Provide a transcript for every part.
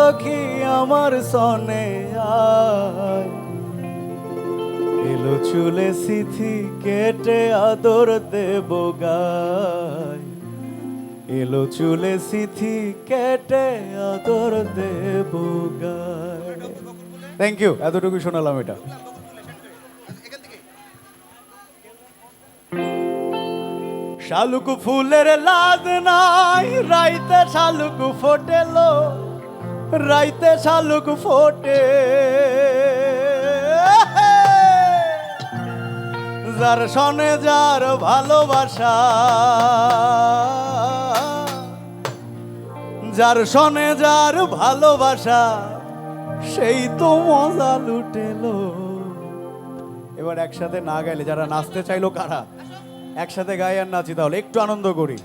পাখি আমার সনে আয়, এলো চুলে সিথি কেটে আদর দেব গায়, এলো চুলে সিথি কেটে আদর দেব গায়। থ্যাংক ইউ, এতটুকু শোনালাম এটা। শালুক ফুলের লাজ নাই, রাইতে শালুক ফোটেলো, রাইতে শালুক ফোটে, যার সনে যার ভালোবাসা, যার সনে যার ভালোবাসা, সেই তো মজা লুটেলো। এবার একসাথে না গাইলে, যারা নাচতে চাইলো কারা, একসাথে গাই আর নাচি, তাহলে একটু আনন্দ করি।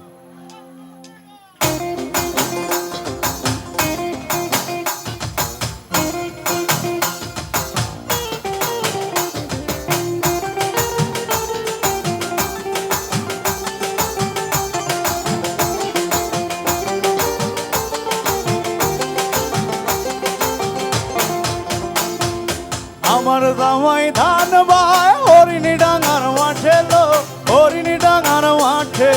আমার জামাই ধান বায় হরিণী ডাঙার মাঠে লো, হরিণী ডাঙার মাঠে।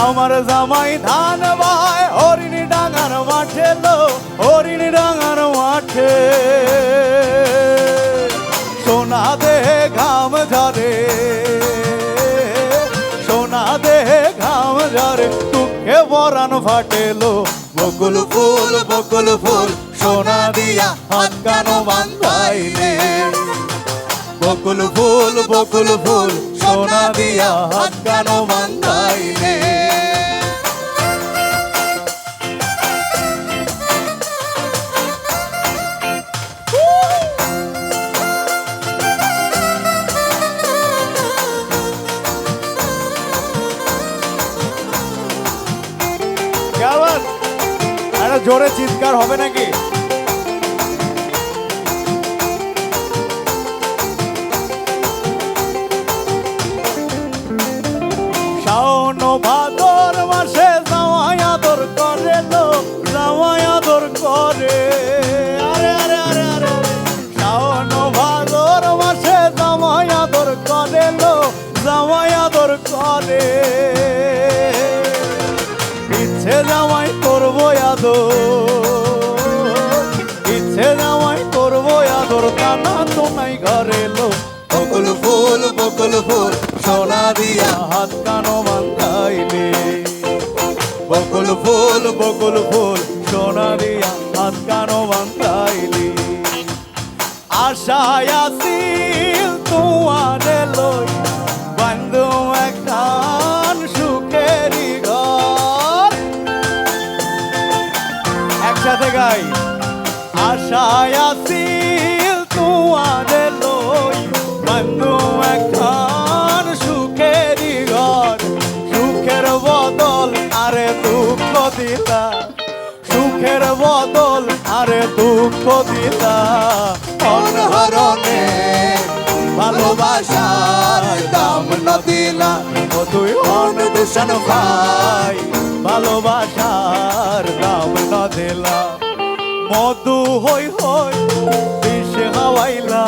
আমার জামাই ধান বায় হরিণী ডাঙার মাঠে লো, হরিণী ডাঙার মাঠে। সোনা দেহে ঘাম ঝরে, সোনা দেহে ঘাম ঝরে, দুঃখে পরাণ ফাটেলো। বকুল ফুল বকুল ফুল সোনা দিয়া হাত কানো বান্ধাইলে, বকুল ফুল বকুল ফুল সোনা দিয়া হাত কানো বান্ধাইলে। জোরে চিৎকার হবে নাকি? শাওন ভাদর মাসে জামাই আদর করে লো, জামাই আদর করে। আরে আরে আরে আরে, শাওন ভাদর মাসে জামাই আদর করে লো, জামাই আদর করে। ইচ্ছে জামাই করবো আদর, ইচ্ছে জামাই করবো আদর, কানা তো নাই ঘরে লো। বকুল ফুল বকুল ফুল সোনা দিয়া হাত কানো বান্ধাইলে, বকুল ফুল বকুল ফুল সোনা দিয়া হাত কানো বান্ধাইলে। আশায় আসিল তোমারে লই বান্ধু একখান সুখেরি ঘর। একসাথে গাই। আশায় আসিল তোমারে লই বান্ধু একখান সুখেরি ঘর। সুখের বদল আরে দুঃখ দিলা, সুখের বদল আরে দুঃখ দিলা। অনহরণে ভালোবাসার দাম না দিলা, ও তুই অন দূষণ ভাই ভালোবাসার দাম না দিলা। মধু হই হই বিষ হাওয়াইলা,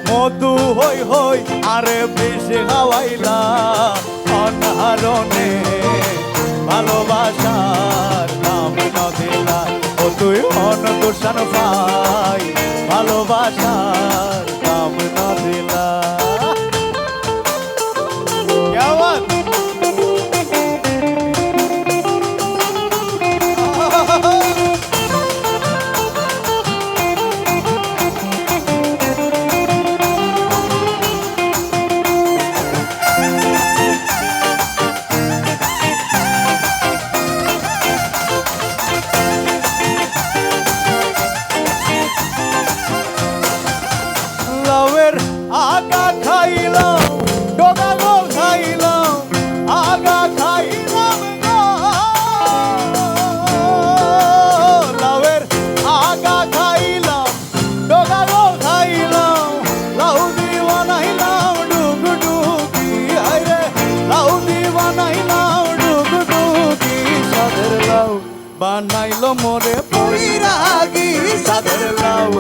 মধু হই হই আরে বিষ হাওয়াইলা। অনহরণে ভালোবাসার দাম না দিলা, ও তুই অন দূষণ ভাই ভালোবাসার দাম না দিলা। क्या बात? লাউয়ের আগা খাইলাম, ডগা গো খাইলাম, আগা খাইলাম গো। লাউয়ের আগা খাইলাম, ডগা গো খাইলাম, লাউ দি বানাইলাম ডুগডুগি। আরে লাউ দি বানাইলাম ডুগডুগি। বানাইলো মোরে বৈরাগী সাদের লাউ